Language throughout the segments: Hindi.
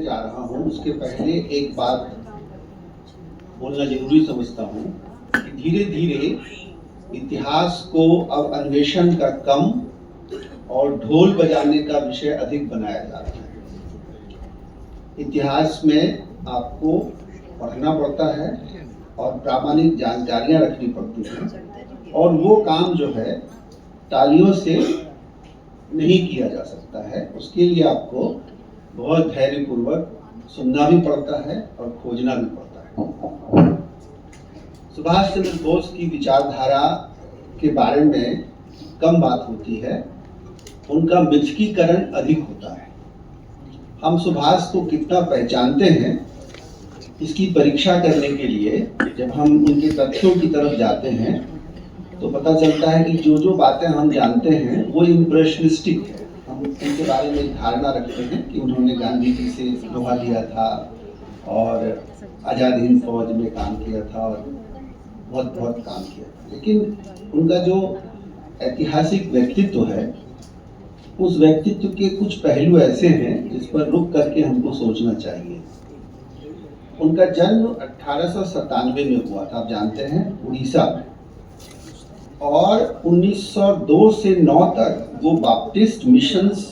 करने जा रहा हूँ उसके पहले एक बात बोलना जरूरी समझता हूँ कि धीरे धीरे इतिहास को अब अन्वेषण का कम और ढोल बजाने का विषय अधिक बनाया जा रहा है। इतिहास में आपको पढ़ना पड़ता है और प्रामाणिक जानकारियां रखनी पड़ती हैं, और वो काम जो है तालियों से नहीं किया जा सकता है। उसके लिए आपको बहुत धैर्यपूर्वक सुनना भी पड़ता है और खोजना भी पड़ता है। सुभाष चंद्र बोस की विचारधारा के बारे में कम बात होती है, उनका मिथकीकरण अधिक होता है। हम सुभाष को कितना पहचानते हैं इसकी परीक्षा करने के लिए जब हम उनके तथ्यों की तरफ जाते हैं तो पता चलता है कि जो बातें हम जानते हैं वो इम्प्रेशनिस्टिक है। हम उनके बारे में एक धारणा रखते हैं कि उन्होंने गांधी जी से लोहा लिया था और आज़ाद हिंद फौज में काम किया था और बहुत काम किया था, लेकिन उनका जो ऐतिहासिक व्यक्तित्व है उस व्यक्तित्व के कुछ पहलू ऐसे हैं जिस पर रुक करके हमको सोचना चाहिए। उनका जन्म 1897 में हुआ था, आप जानते हैं, उड़ीसा में, और 1902 से 9 तक वो Baptist missions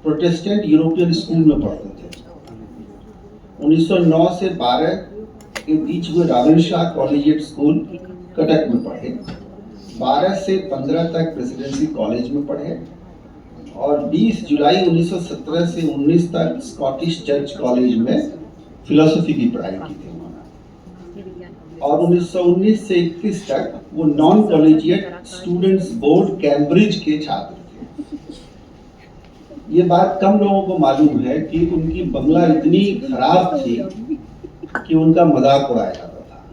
Protestant European school में पढ़ते थे। 1909 से 12 के बीच वो राविनशाह कॉलेजिएट स्कूल कटक में पढ़े। 12 से 15 तक प्रेसिडेंसी कॉलेज में पढ़े और 20 जुलाई 1917 से 19 तक स्कॉटिश चर्च कॉलेज में फिलोसफी की पढ़ाई की थी उन्होंने, और 1919 से 21 तक वो non collegiate students board Cambridge के छात्र थे। ये बात कम लोगों को मालूम है कि उनकी बंगला इतनी खराब थी कि उनका मजाक उड़ाया जाता था,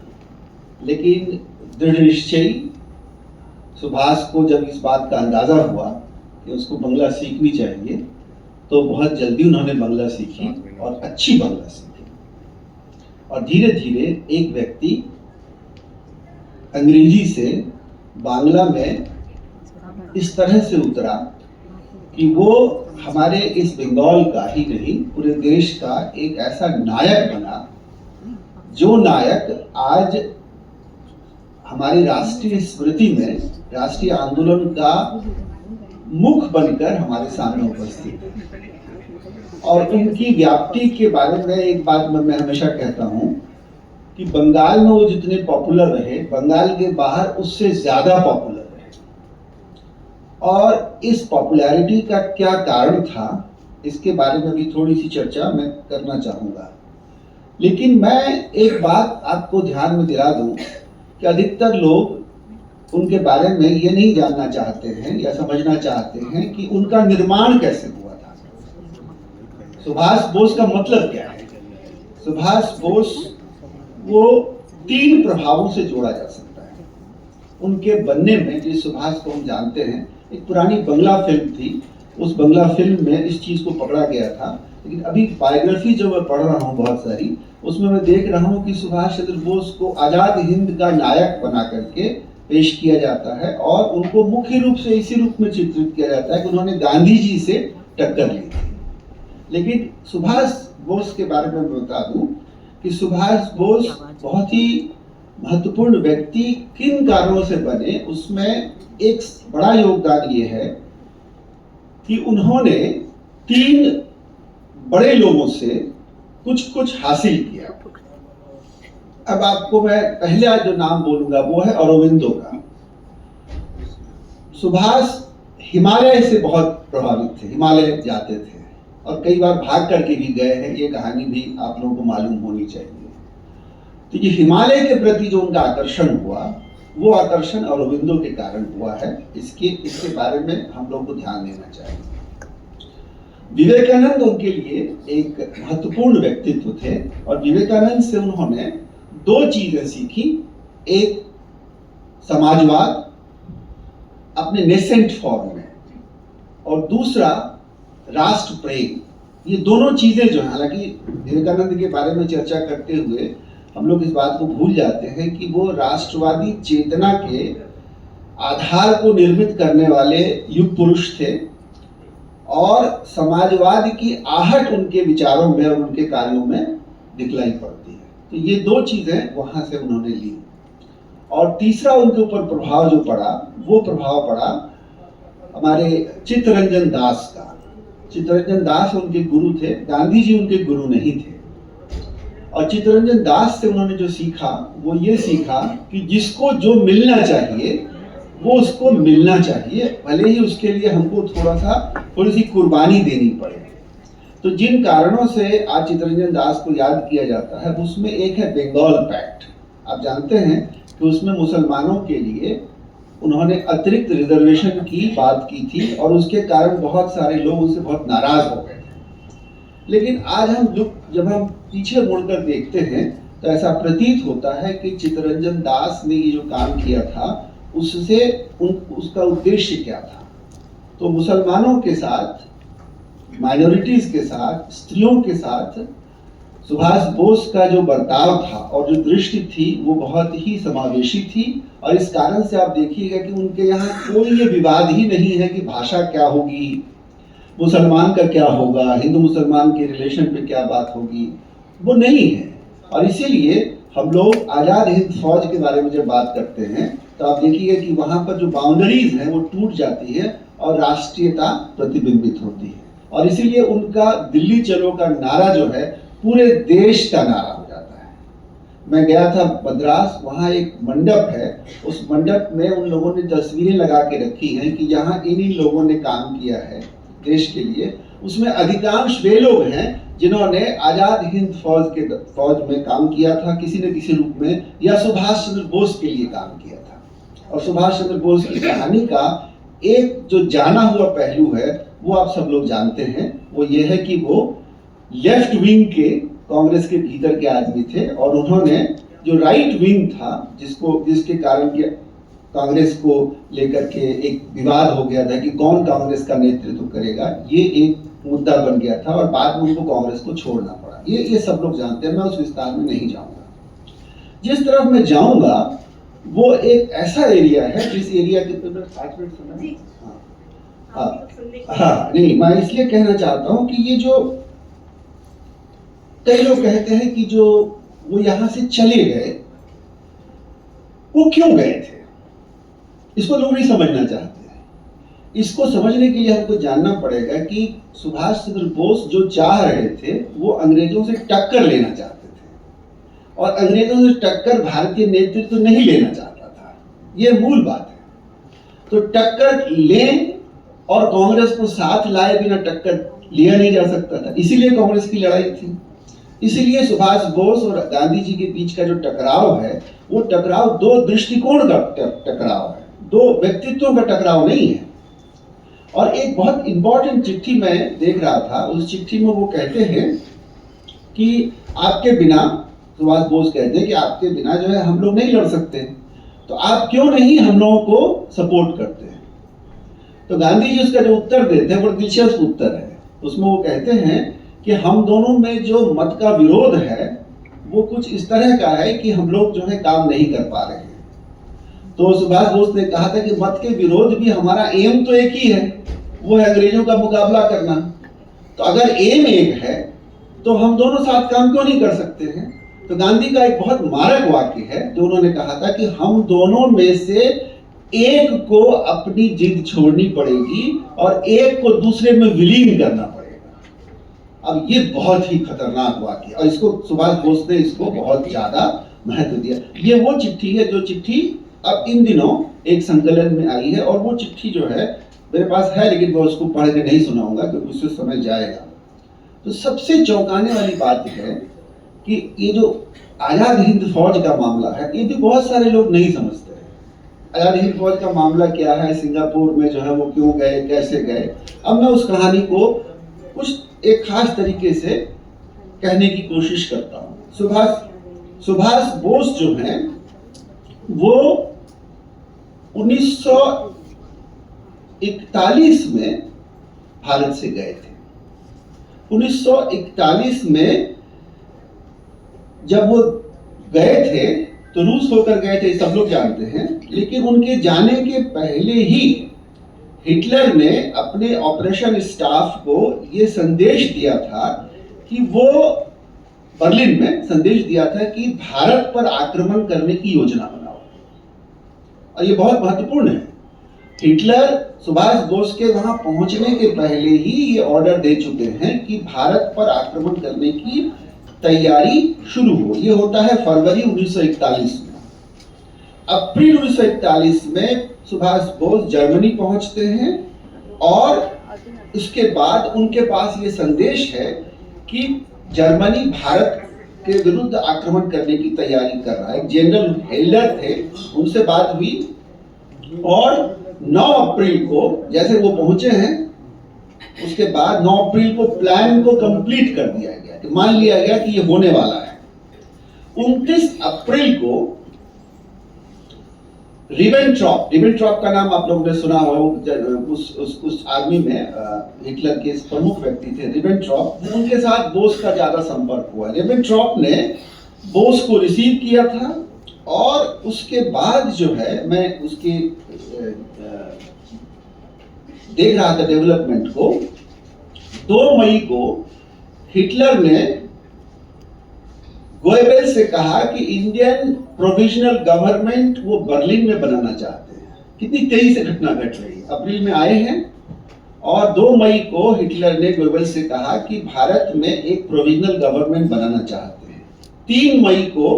लेकिन दृढ़ निश्चयी सुभाष को जब इस बात का अंदाजा हुआ कि उसको बंगला सीखनी चाहिए तो बहुत जल्दी उन्होंने बंगला सीखी और अच्छी बंगला सीखी, और धीरे धीरे एक व्यक्ति अंग्रेजी से बांग्ला में इस तरह से उतरा कि वो हमारे इस बंगाल का ही नहीं पूरे देश का एक ऐसा नायक बना जो नायक आज हमारी राष्ट्रीय स्मृति में राष्ट्रीय आंदोलन का मुख बनकर हमारे सामने उपस्थित है। और उनकी व्याप्ति के बारे में एक बात मैं हमेशा कहता हूं कि बंगाल में वो जितने पॉपुलर रहे, बंगाल के बाहर उससे ज्यादा पॉपुलर रहे। और इस पॉपुलैरिटी का क्या कारण था इसके बारे में भी थोड़ी सी चर्चा मैं करना चाहूंगा, लेकिन मैं एक बात आपको ध्यान में दिला दूं कि अधिकतर लोग उनके बारे में ये नहीं जानना चाहते हैं या समझना चाहते हैं कि उनका निर्माण कैसे हुआ था। सुभाष बोस का मतलब क्या है? सुभाष बोस वो 3 प्रभावों से जोड़ा जा सकता है उनके बनने में। जिस सुभाष को हम जानते हैं, एक पुरानी बंगला फिल्म थी, उस बंगला फिल्म में इस चीज को पकड़ा गया था, लेकिन अभी बायोग्राफी जो मैं पढ़ रहा हूँ बहुत सारी, उसमें मैं देख रहा हूँ कि सुभाष चंद्र बोस को आजाद हिंद का नायक बना करके पेश किया जाता है और उनको मुख्य रूप से इसी रूप में चित्रित किया जाता है कि उन्होंने गांधी जी से टक्कर ली थी। लेकिन सुभाष बोस के बारे में बता दूं कि सुभाष बोस बहुत ही महत्वपूर्ण व्यक्ति किन कारणों से बने, उसमें एक बड़ा योगदान ये है कि उन्होंने 3 बड़े लोगों से कुछ हासिल किया। अब आपको मैं पहले आज जो नाम बोलूंगा वो है अरबिंदो का। सुभाष हिमालय से बहुत प्रभावित थे, हिमालय जाते थे और कई बार भाग करके भी गए हैं, ये कहानी भी आप लोगों को मालूम होनी चाहिए। तो ये हिमालय के प्रति जो उनका आकर्षण हुआ वो आकर्षण अरबिंदो के कारण हुआ है। इसके बारे में हम लोग को ध्यान देना चाहिए। विवेकानंद उनके लिए एक महत्वपूर्ण व्यक्तित्व थे और विवेकानंद से उन्होंने 2 चीजें सीखी। एक समाजवाद अपने नेसेंट फॉर्म में, और दूसरा राष्ट्र प्रेम। ये दोनों चीजें जो है, हालांकि विवेकानंद के बारे में चर्चा करते हुए हम लोग इस बात को भूल जाते हैं कि वो राष्ट्रवादी चेतना के आधार को निर्मित करने वाले युग पुरुष थे और समाजवाद की आहट उनके विचारों में और उनके कार्यों में दिखलाई पड़ती है। तो ये दो चीजें वहां से उन्होंने ली। और तीसरा उनके ऊपर प्रभाव जो पड़ा, वो प्रभाव पड़ा हमारे चित्तरंजन दास का। चित्तरंजन दास उनके गुरु थे, गांधी जी उनके गुरु नहीं थे। और चित्तरंजन दास से उन्होंने जो सीखा वो ये सीखा कि जिसको जो मिलना चाहिए वो उसको मिलना चाहिए, भले ही उसके लिए हमको थोड़ी सी कुर्बानी देनी पड़े। तो जिन कारणों से आज चित्तरंजन दास को याद किया जाता है उसमें एक है बंगाल पैक्ट। आप जानते हैं कि उसमें मुसलमानों के लिए उन्होंने अतिरिक्त रिजर्वेशन की बात की थी और उसके कारण बहुत सारे लोग उससे बहुत नाराज हो गए थे। लेकिन आज जब हम पीछे मुड़कर देखते हैं तो ऐसा प्रतीत होता है कि चित्तरंजन दास ने ये जो काम किया था उससे उसका उद्देश्य क्या था। तो मुसलमानों के साथ, माइनॉरिटीज के साथ, स्त्रियों के साथ सुभाष बोस का जो बर्ताव था और जो दृष्टि थी वो बहुत ही समावेशी थी। और इस कारण से आप देखिएगा कि उनके यहाँ कोई ये विवाद ही नहीं है कि भाषा क्या होगी, मुसलमान का क्या होगा, हिंदू मुसलमान के रिलेशन पे क्या बात होगी, वो नहीं है। और इसीलिए हम लोग आज़ाद हिंद फौज के बारे में जब बात करते हैं तो आप देखिएगा कि वहाँ पर जो बाउंड्रीज हैं वो टूट जाती है और राष्ट्रीयता प्रतिबिंबित होती है। और इसीलिए उनका दिल्ली चलो का नारा जो है पूरे देश का नारा हो जाता है। मैं गया था मद्रास, वहाँ एक मंडप है, उस मंडप में उन लोगों ने तस्वीरें लगा के रखी हैं कि जहाँ इन लोगों ने काम किया है देश के लिए, उसमें अधिकांश वे लोग हैं जिन्होंने आज़ाद हिंद फौज में काम किया था किसी न किसी रूप में, या सुभाष चंद्र बोस के लिए काम किया था। और सुभाष चंद्र बोस की कहानी का एक जो जाना हुआ पहलू है वो आप सब लोग जानते हैं, वो ये है कि वो लेफ्ट विंग के कांग्रेस के भीतर के आदमी थे और उन्होंने जो राइट विंग था जिसके कारण कि कांग्रेस को लेकर के एक विवाद हो गया था कि कौन कांग्रेस का नेतृत्व करेगा, ये एक मुद्दा बन गया था और बाद में उनको कांग्रेस को छोड़ना पड़ा। ये सब लोग जानते हैं, मैं उस विस्तार में नहीं जाऊंगा। जिस तरफ मैं जाऊंगा वो एक ऐसा एरिया है जिस एरिया के 5 मिनट सुना। हाँ, नहीं, मैं इसलिए कहना चाहता हूँ कि ये जो कई लोग कहते हैं कि जो वो यहां से चले गए वो क्यों गए थे, इसको लोग नहीं समझना चाहते हैं। इसको समझने के लिए हमको जानना पड़ेगा कि सुभाष चंद्र बोस जो चाह रहे थे वो अंग्रेजों से टक्कर लेना चाहते थे और अंग्रेजों से टक्कर भारतीय नेतृत्व नहीं लेना चाहता था, ये मूल बात है। तो टक्कर लें और कांग्रेस को साथ लाए बिना टक्कर लिया नहीं जा सकता था, इसीलिए कांग्रेस की लड़ाई थी। इसीलिए सुभाष बोस और गांधी जी के बीच का जो टकराव है वो टकराव दो दृष्टिकोण का टकराव है, दो व्यक्तित्वों का टकराव नहीं है। और एक बहुत इंपॉर्टेंट चिट्ठी मैं देख रहा था, उस चिट्ठी में वो कहते हैं कि आपके बिना, सुभाष बोस कहते हैं कि आपके बिना जो है हम लोग नहीं लड़ सकते, तो आप क्यों नहीं हम लोगों को सपोर्ट करते हैं। तो गांधी जी उसका जो उत्तर देते हैं वो दिलचस्प उत्तर है। उसमें वो कहते हैं कि हम दोनों में जो मत का विरोध है वो कुछ इस तरह का है कि हम लोग जो है काम नहीं कर पा रहे हैं। तो सुभाष बोस ने कहा था कि मत के विरोध भी हमारा एम तो एक ही है, वो है अंग्रेजों का मुकाबला करना। तो अगर एम एक है तो हम दोनों साथ काम क्यों नहीं कर सकते हैं। तो गांधी का एक बहुत मारक वाक्य है जो उन्होंने कहा था कि हम दोनों में से एक को अपनी जिद छोड़नी पड़ेगी और एक को दूसरे में विलीन करना पड़ेगा। अब ये बहुत ही खतरनाक वाक्य, और इसको सुभाष बोस ने इसको बहुत ज्यादा महत्व दिया। ये वो चिट्ठी है जो चिट्ठी अब इन दिनों एक संकलन में आई है, और वो चिट्ठी जो है मेरे पास है, लेकिन मैं उसको पढ़ के नहीं सुनाऊंगा क्योंकि उससे समय जाएगा। तो सबसे चौंकाने वाली बात है कि ये जो आजाद हिंद फौज का मामला है ये भी बहुत सारे लोग नहीं समझते हैं। आजाद हिंद फौज का मामला क्या है, सिंगापुर में जो है वो क्यों गए, कैसे गए। अब मैं उस कहानी को कुछ एक खास तरीके से कहने की कोशिश करता हूँ। सुभाष बोस जो हैं वो 1941 में भारत से गए थे। 1941 में जब वो गए थे तो रूस होकर गए थे, सब लोग जानते हैं। लेकिन उनके जाने के पहले ही हिटलर ने अपने ऑपरेशन स्टाफ को ये संदेश दिया था कि वो बर्लिन में संदेश दिया था कि भारत पर आक्रमण करने की योजना बनाओ। और ये बहुत महत्वपूर्ण है। हिटलर सुभाष बोस के वहां पहुंचने के पहले ही ये ऑर्डर दे चुके हैं कि भारत पर आक्रमण करने की तैयारी शुरू हो। ये होता है फरवरी 1941 में। अप्रैल 1941 में सुभाष बोस जर्मनी पहुंचते हैं और उसके बाद उनके पास ये संदेश है कि जर्मनी भारत के विरुद्ध आक्रमण करने की तैयारी कर रहा है। जनरल हेल्डर थे, उनसे बात हुई और 9 अप्रैल को जैसे वो पहुंचे हैं, उसके बाद 9 अप्रैल को प्लान को कंप्लीट कर दिया गया कि मान लिया गया कि ये होने वाला है। 29 अप्रैल को रिबेनट्रॉप का नाम आप लोगों ने सुना हो, उस आर्मी में हिटलर के प्रमुख व्यक्ति थे रिबेनट्रॉप। उनके साथ बोस का ज्यादा संपर्क हुआ। रिबेनट्रॉप ने बोस को रिसीव किया था और उसके बाद जो है मैं उसके देख रहा था डेवलपमेंट को। 2 मई को हिटलर ने गोएबेल्स से कहा कि इंडियन प्रोविजनल गवर्नमेंट वो बर्लिन में बनाना चाहते हैं। कितनी तेजी से घटना घट रही है। अप्रैल में आए हैं और 2 मई को हिटलर ने गोएबेल्स से कहा कि भारत में एक प्रोविजनल गवर्नमेंट बनाना चाहते हैं। 3 मई को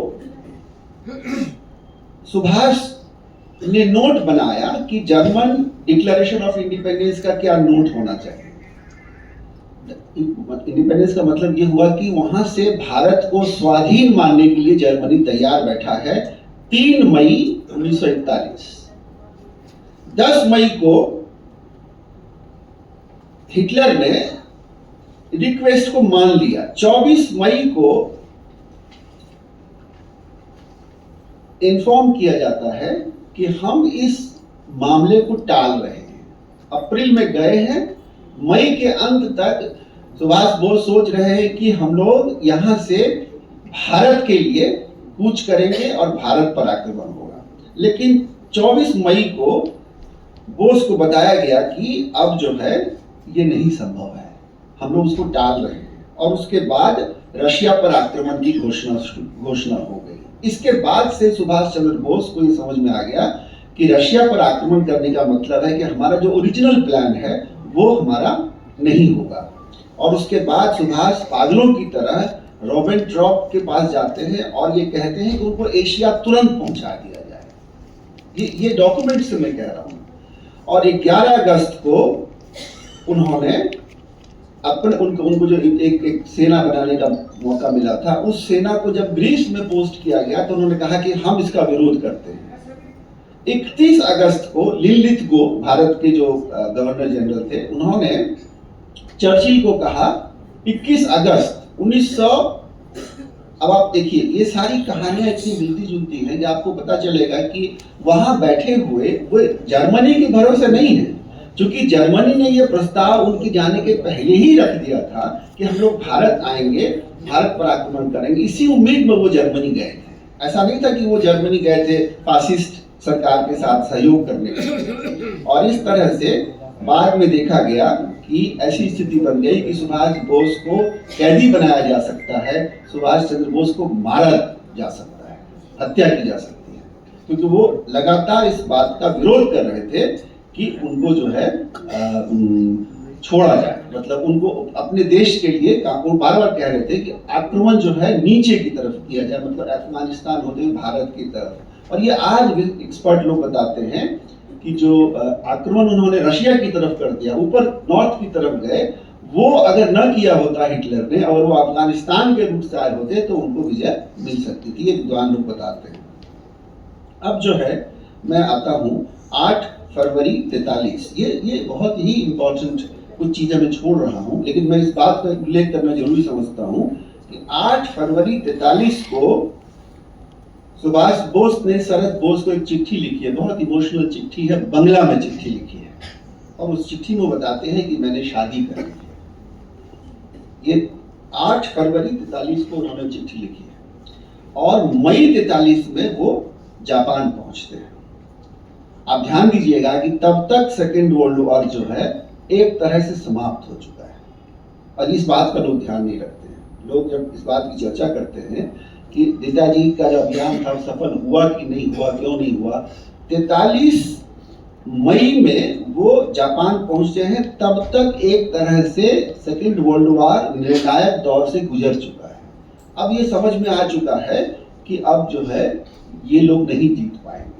सुभाष ने नोट बनाया कि जर्मन डिक्लेरेशन ऑफ इंडिपेंडेंस का क्या नोट होना चाहिए। इंडिपेंडेंस का मतलब ये हुआ कि वहां से भारत को स्वाधीन मानने के लिए जर्मनी तैयार बैठा है। 3 मई 1941। 10 मई को हिटलर ने रिक्वेस्ट को मान लिया। 24 मई को इन्फॉर्म किया जाता है कि हम इस मामले को टाल रहे हैं। अप्रैल में गए हैं, मई के अंत तक सुभाष बोस सोच रहे हैं कि हम लोग यहां से भारत के लिए कूच करेंगे और भारत पर आक्रमण होगा। लेकिन 24 मई को बोस को बताया गया कि अब जो है ये नहीं संभव है, हम लोग उसको टाल रहे हैं। और उसके बाद रशिया पर आक्रमण की घोषणा हो गई। इसके बाद से सुभाष चंद्र बोस को ये समझ में आ गया कि रशिया पर आक्रमण करने का मतलब है कि हमारा जो ओरिजिनल प्लान है वो हमारा नहीं होगा। और उसके बाद सुभाष पागलों की तरह रिबेनट्रॉप के पास जाते हैं और ये कहते हैं कि उनको एशिया तुरंत पहुंचा दिया जाए। ये डॉक्यूमेंट से मैं कह रहा हूं। और 11 अगस्त को उन्होंने उनको जो एक सेना बनाने का मौका मिला था, उस सेना को जब ग्रीस में पोस्ट किया गया तो उन्होंने कहा कि हम इसका विरोध करते हैं। 31 अगस्त को लिनलिथगो, भारत के जो गवर्नर जनरल थे, उन्होंने चर्चिल को कहा 21 अगस्त 1900। अब आप देखिए ये सारी कहानियां इतनी मिलती जुलती हैं कि आपको पता चलेगा कि वहां बैठे हुए वो जर्मनी के भरोसे नहीं है। क्योंकि जर्मनी ने ये प्रस्ताव उनके जाने के पहले ही रख दिया था कि हम लोग भारत आएंगे, भारत पर आक्रमण करेंगे। इसी उम्मीद में वो जर्मनी गए थे। ऐसा नहीं था कि वो जर्मनी गए थे फासिस्ट सरकार के साथ सहयोग करने के लिए। और इस तरह से बाद में देखा गया कि ऐसी स्थिति बन गई कि सुभाष बोस को कैदी बनाया जा सकता है, सुभाष चंद्र बोस को मारा जा सकता है, हत्या की जा सकती है। क्योंकि वो लगातार इस बात का विरोध कर रहे थे कि उनको जो है छोड़ा जाए। मतलब उनको अपने देश के लिए वो बार बार कह रहे थे कि आक्रमण जो है नीचे की तरफ किया जाए, मतलब अफगानिस्तान होते हुए भारत की तरफ। और ये आज भी एक्सपर्ट लोग बताते हैं कि जो आक्रमण उन्होंने रशिया की तरफ कर दिया, ऊपर नॉर्थ की तरफ गए, वो अगर न किया होता हिटलर ने और वो अफगानिस्तान के रूट से आए होते तो उनको विजय मिल सकती थी। ये विद्वान लोग बताते हैं। अब जो है मैं आता हूँ 8 फरवरी 43। ये बहुत ही इंपॉर्टेंट कुछ चीजें मैं छोड़ रहा हूँ, लेकिन मैं इस बात का उल्लेख करना जरूरी समझता हूँ कि 8 फरवरी 43 को सुभाष बोस ने शरद बोस को एक चिट्ठी लिखी है। बहुत इमोशनल चिट्ठी है, बंगला में चिट्ठी लिखी है। और उस चिट्ठी में बताते हैं कि मैंने शादी कर ली। ये 8 फरवरी 43 को उन्होंने चिट्ठी लिखी है और मई 43 में वो जापान पहुंचते हैं। आप ध्यान दीजिएगा कि तब तक सेकेंड वर्ल्ड वॉर जो है एक तरह से समाप्त हो चुका है, और इस बात का लोग ध्यान नहीं रखते हैं। लोग जब इस बात की चर्चा करते हैं कि नेताजी का जो अभियान था सफल हुआ कि नहीं हुआ, क्यों नहीं हुआ, 43 मई में वो जापान पहुंचे हैं, तब तक एक तरह से सेकेंड वर्ल्ड वॉर निर्णायक दौर से गुजर चुका है। अब ये समझ में आ चुका है कि अब जो है ये लोग नहीं जीत पाएंगे,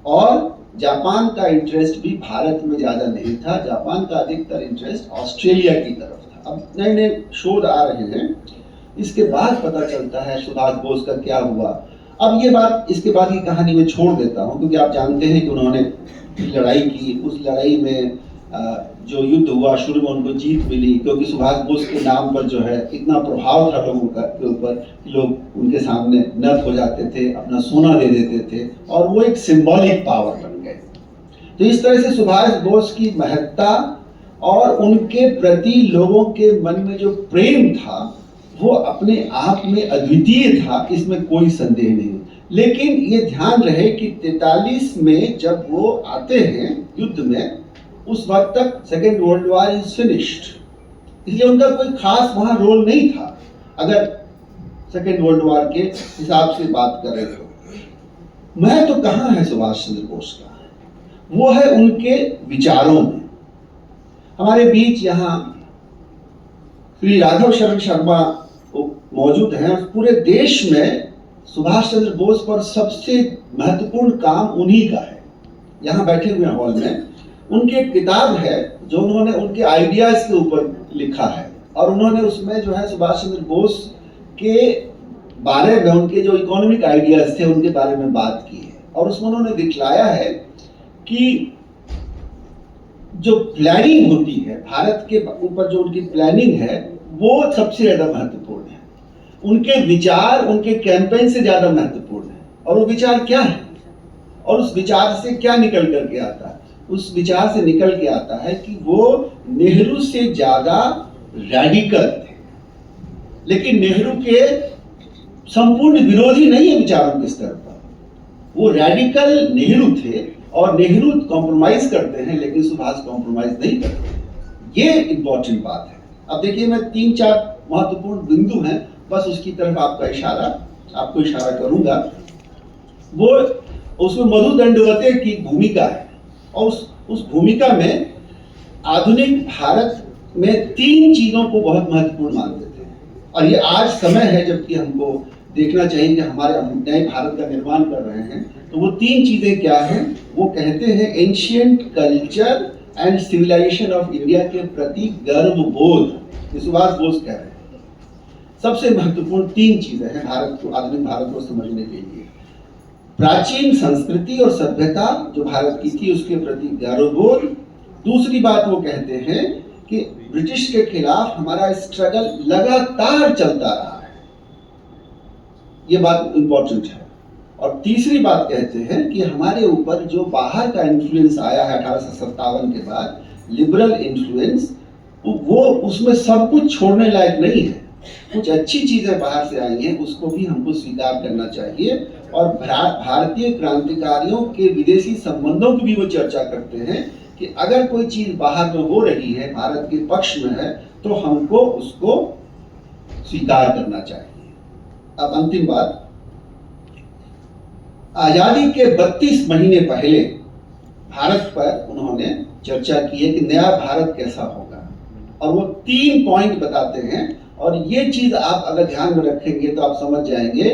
और जापान का इंटरेस्ट भी भारत में ज्यादा नहीं था। जापान का अधिकतर इंटरेस्ट ऑस्ट्रेलिया की तरफ था। अब नए नए शोध आ रहे हैं, इसके बाद पता चलता है सुभाष बोस का क्या हुआ। अब ये बात इसके बाद की कहानी में छोड़ देता हूँ, क्योंकि आप जानते हैं कि उन्होंने लड़ाई की, उस लड़ाई में जो युद्ध हुआ शुरू में उनको जीत मिली, क्योंकि सुभाष बोस के नाम पर जो है इतना प्रभाव था लोगों का के ऊपर कि लोग उनके सामने नत हो जाते थे, अपना सोना दे देते थे, और वो एक सिंबॉलिक पावर बन गए। तो इस तरह से सुभाष बोस की महत्ता और उनके प्रति लोगों के मन में जो प्रेम था वो अपने आप में अद्वितीय था, इसमें कोई संदेह नहीं। लेकिन ये ध्यान रहे कि 43 में जब वो आते हैं युद्ध में, उस वक्त तक second world war is finished, इसलिए उनका कोई खास वहां रोल नहीं था। अगर सेकेंड वर्ल्ड वॉर के हिसाब से बात करें तो मैं तो कहाँ है सुभाष चंद्र बोस का, वो है उनके विचारों में। हमारे बीच यहाँ श्री राघव शरण शर्मा मौजूद हैं, और पूरे देश में सुभाष चंद्र बोस पर सबसे महत्वपूर्ण काम उन्हीं का है। यहाँ बैठे हुए हॉल में उनकी एक किताब है जो उन्होंने उनके आइडियाज के ऊपर लिखा है, और उन्होंने उसमें जो है सुभाष चंद्र बोस के बारे में, उनके जो इकोनॉमिक आइडियाज थे उनके बारे में बात की है। और उसमें उन्होंने दिखलाया है कि जो प्लानिंग होती है भारत के ऊपर, जो उनकी प्लानिंग है वो सबसे ज्यादा महत्वपूर्ण है। उनके विचार उनके कैंपेन से ज्यादा महत्वपूर्ण है। और वो विचार क्या है, और उस विचार से क्या निकल करके आता है? उस विचार से निकल के आता है कि वो नेहरू से ज्यादा रैडिकल थे, लेकिन नेहरू के संपूर्ण विरोधी नहीं है विचारों के स्तर पर। वो रैडिकल नेहरू थे, और नेहरू कॉम्प्रोमाइज करते हैं लेकिन सुभाष कॉम्प्रोमाइज नहीं करते। ये इंपॉर्टेंट बात है। अब देखिए, मैं 3-4 महत्वपूर्ण बिंदु हैं, बस उसकी तरफ आपको इशारा करूंगा। वो उसमें मधु दंडवते की भूमिका है, और उस भूमिका में आधुनिक भारत में 3 चीजों को बहुत महत्वपूर्ण मानते थे। और ये आज समय है जबकि हमको देखना चाहिए कि हमारे नए भारत का निर्माण कर रहे हैं, तो वो 3 चीजें क्या हैं? वो कहते हैं ancient culture and civilization of India के प्रति गर्वबोध। सुभाष बोस कह रहे हैं सबसे महत्वपूर्ण 3 चीजें हैं भारत को, आधुनिक भारत को समझने के लिए। प्राचीन संस्कृति और सभ्यता जो भारत की थी उसके प्रति गौरवबोध। दूसरी बात वो कहते हैं कि ब्रिटिश के खिलाफ हमारा स्ट्रगल लगातार चलता रहा है, ये बात इंपॉर्टेंट है। और तीसरी बात कहते हैं कि हमारे ऊपर जो बाहर का इन्फ्लुएंस आया है 1857 के बाद, लिबरल इन्फ्लुएंस, वो उसमें सब कुछ छोड़ने लायक नहीं है। कुछ अच्छी चीजें बाहर से आई हैं, उसको भी हमको स्वीकार करना चाहिए। और भारतीय क्रांतिकारियों के विदेशी संबंधों की भी वो चर्चा करते हैं कि अगर कोई चीज बाहर में हो रही है, भारत के पक्ष में है, तो हमको उसको स्वीकार करना चाहिए। अब अंतिम बात, आजादी के 32 महीने पहले भारत पर उन्होंने चर्चा की है कि नया भारत कैसा होगा, और वो 3 पॉइंट बताते हैं। और ये चीज आप अगर ध्यान में रखेंगे तो आप समझ जाएंगे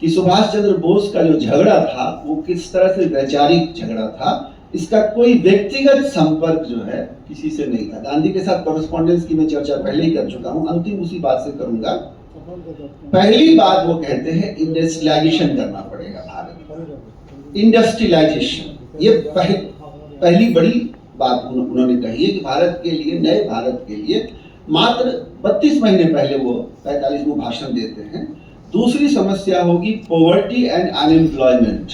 कि सुभाष चंद्र बोस का जो झगड़ा था वो किस तरह से वैचारिक झगड़ा था। इसका कोई व्यक्तिगत संपर्क जो है किसी से नहीं था। गांधी के साथ कॉरेस्पॉन्डेंस की मैं चर्चा पहले ही कर चुका हूं, अंतिम उसी बात से करूंगा। पहली बात वो कहते हैं इंडस्ट्रियलाइजेशन करना पड़ेगा भारत को। इंडस्ट्रियलाइजेशन, ये पहली बड़ी बात उन्होंने कही है कि भारत के लिए, नए भारत के लिए मात्र 32 महीने पहले वो 45 में भाषण देते हैं। दूसरी समस्या होगी पॉवर्टी एंड अनएम्प्लॉयमेंट,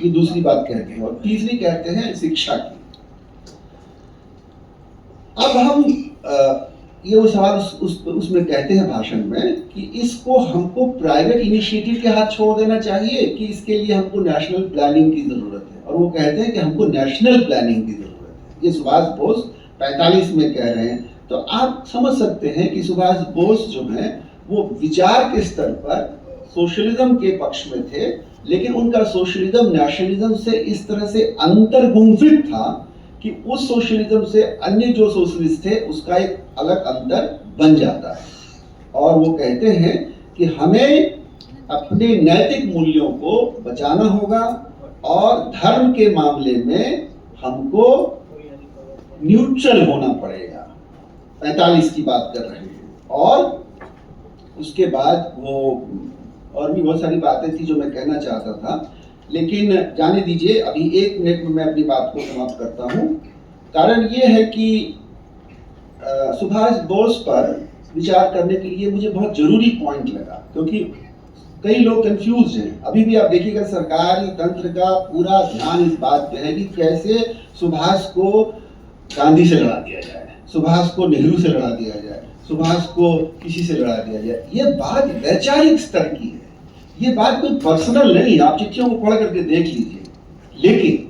ये दूसरी बात कहते हैं। और तीसरी कहते हैं शिक्षा की। अब हम ये वो सवाल उसमें कहते हैं भाषण में कि इसको हमको प्राइवेट इनिशिएटिव के हाथ छोड़ देना चाहिए कि इसके लिए हमको नेशनल प्लानिंग की जरूरत है। और वो कहते हैं कि हमको नेशनल प्लानिंग की जरूरत है। ये सुभाष बोस 45 में कह रहे हैं। तो आप समझ सकते हैं कि सुभाष बोस जो हैं वो विचार के स्तर पर सोशलिज्म के पक्ष में थे, लेकिन उनका सोशलिज्म नेशनलिज्म से इस तरह से अंतर्गुंफित था कि उस सोशलिज्म से अन्य जो सोशलिस्ट थे उसका एक अलग अंतर बन जाता है। और वो कहते हैं कि हमें अपने नैतिक मूल्यों को बचाना होगा और धर्म के मामले में हमको न्यूट्रल होना पड़ेगा। 45 की बात कर रहे हैं। और उसके बाद वो और भी बहुत सारी बातें थी जो मैं कहना चाहता था, लेकिन जाने दीजिए, अभी 1 मिनट में मैं अपनी बात को समाप्त करता हूँ। कारण ये है कि सुभाष बोस पर विचार करने के लिए मुझे बहुत जरूरी पॉइंट लगा, क्योंकि कई लोग कंफ्यूज हैं। अभी भी आप देखिएगा सरकारी तंत्र का पूरा ध्यान इस बात पे है कि कैसे सुभाष को गांधी से लड़ा दिया जाए, सुभाष को नेहरू से लड़ा दिया जाए, सुभाष को किसी से लड़ा दिया जाए। ये बात वैचारिक स्तर की है, ये बात कोई पर्सनल नहीं है। आप चिट्ठियों को पढ़ करके देख लीजिए। लेकिन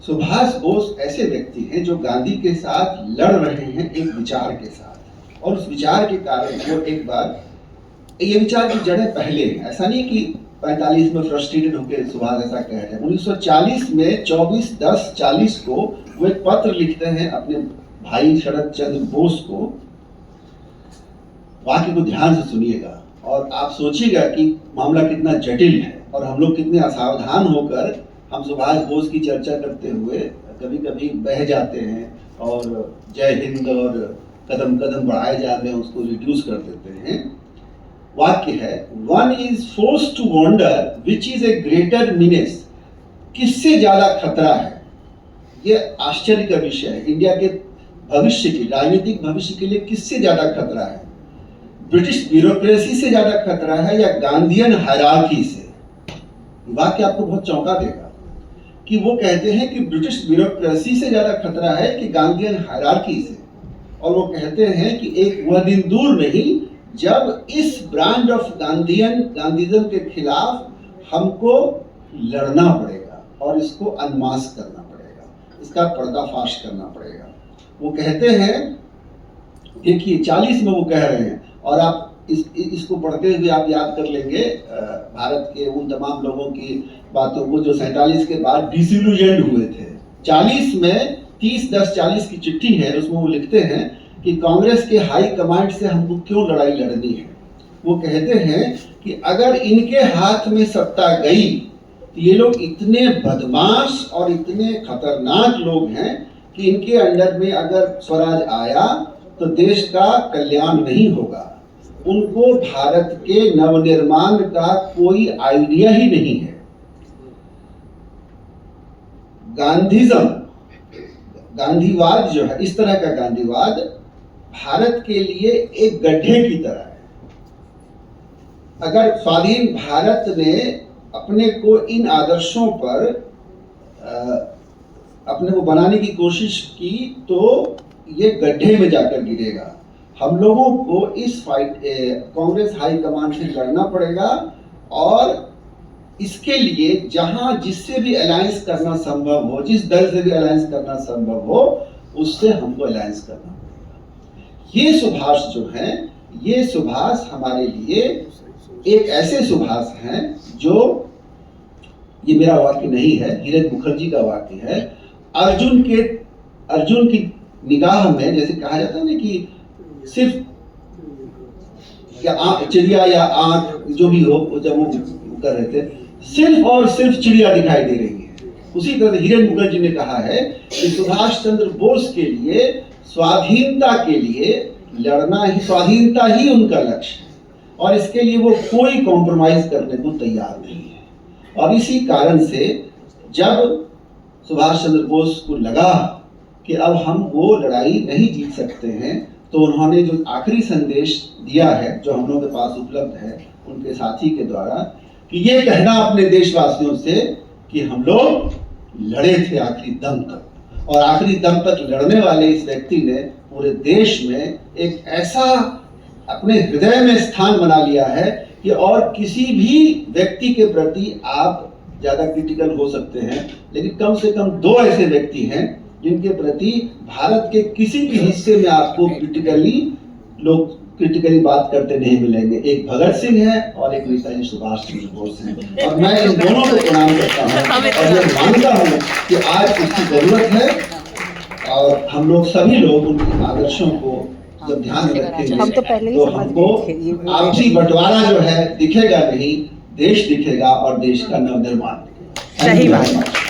सुभाष बोस ऐसे व्यक्ति हैं जो गांधी के साथ लड़ रहे हैं एक विचार के साथ, और उस विचार के कारण वो एक बार, ये विचार की जड़ें पहले हैं। ऐसा नहीं कि 45 में फ्रस्ट्रेटेड होकर सुभाष ऐसा कह रहे हैं। 1940 में 24/10/40 को वो एक पत्र लिखते हैं अपने भाई शरद चंद्र बोस को। वाक्य को ध्यान से सुनिएगा और आप सोचिएगा कि मामला कितना जटिल है और हम लोग कितने असावधान होकर हम सुभाष बोस की चर्चा करते हुए कभी कभी बह जाते हैं और जय हिंद और कदम कदम बढ़ाए जा रहे हैं उसको रिड्यूस कर देते हैं। वाक्य है, one is forced to wonder which is a greater menace. किससे ज्यादा खतरा है? ये आश्चर्य का विषय है। इंडिया के भविष्य के, राजनीतिक भविष्य के लिए किससे ज्यादा खतरा है? ब्रिटिश ब्यूरोक्रेसी से ज्यादा खतरा है या गांधीयन हायरार्की से? वाक्य आपको बहुत चौंका देगा कि वो कहते हैं कि ब्रिटिश ब्यूरोक्रेसी से ज्यादा खतरा है कि गांधीयन हायरार्की से। और वो कहते हैं कि एक वह दिन दूर नहीं जब इस ब्रांड ऑफ गांधीज्म के खिलाफ हमको लड़ना पड़ेगा और इसको अनमास्क करना पड़ेगा, इसका पर्दाफाश करना पड़ेगा। वो कहते हैं, देखिए 40 में वो कह रहे हैं, और आप इसको पढ़ते हुए आप याद कर लेंगे भारत के उन तमाम लोगों की बातों को जो 47 के बाद डिसइल्यूजन्ड हुए थे। 40 में 30/10/40 की चिट्ठी है, उसमें वो लिखते हैं कि कांग्रेस के हाई कमांड से हमको क्यों लड़ाई लड़नी है। वो कहते हैं कि अगर इनके हाथ में सत्ता गई तो ये लोग इतने बदमाश और इतने खतरनाक लोग हैं कि इनके अंडर में अगर स्वराज आया तो देश का कल्याण नहीं होगा। उनको भारत के नवनिर्माण का कोई आइडिया ही नहीं है। गांधीज्म, गांधीवाद जो है, इस तरह का गांधीवाद भारत के लिए एक गड्ढे की तरह है। अगर स्वाधीन भारत ने अपने को इन आदर्शों पर अपने को बनाने की कोशिश की तो ये गड्ढे में जाकर गिरेगा। हम लोगों को इस फाइट कांग्रेस हाई कमांड से लड़ना पड़ेगा और इसके लिए जहां जिससे भी अलायंस करना संभव हो, जिस दल से भी अलायंस करना संभव हो, उससे हमको अलायंस करना पड़ेगा। ये सुभाष जो हैं, ये सुभाष हमारे लिए एक ऐसे सुभाष हैं जो, ये मेरा वाक्य नहीं है, धीरज मुखर्जी का वाक्य है, अर्जुन की निगाह में, जैसे कहा जाता है ना कि सिर्फ चिड़िया या आंख जो भी हो, जब वो कर रहे थे, सिर्फ और सिर्फ चिड़िया दिखाई दे रही है। उसी तरह धीरज मुखर्जी ने कहा है कि सुभाष चंद्र बोस के लिए स्वाधीनता के लिए लड़ना ही, स्वाधीनता ही उनका लक्ष्य है और इसके लिए वो कोई कॉम्प्रोमाइज करने को तैयार नहीं है। और इसी कारण से जब सुभाष चंद्र बोस को लगा कि अब हम वो लड़ाई नहीं जीत सकते हैं, तो उन्होंने जो आखिरी संदेश दिया है, जो हम लोगों के पास उपलब्ध है उनके साथी के द्वारा, कि ये कहना अपने देशवासियों से कि हम लोग लड़े थे आखिरी दम तक, और आखिरी दम तक लड़ने वाले इस व्यक्ति ने पूरे देश में एक ऐसा अपने हृदय में स्थान बना लिया है कि और किसी भी व्यक्ति के प्रति आप ज्यादा क्रिटिकल हो सकते हैं, लेकिन कम से कम 2 ऐसे व्यक्ति हैं जिनके प्रति भारत के किसी भी हिस्से में आपको लोग क्रिटिकली बात करते नहीं मिलेंगे। एक भगत सिंह है और एक नेताजी सुभाष चंद्र बोस हैं, और मैं इन दोनों को प्रणाम करता हूँ और ये मानता हूँ कि आज उसकी जरूरत है और हम लोग सभी लोग उनके आदर्शों को जब ध्यान में रखेंगे हम तो पहले ही तो समझ हमको गए थे। आपसी बंटवारा जो है दिखेगा नहीं, देश दिखेगा और देश का नवनिर्माण दिखेगा। सही बात।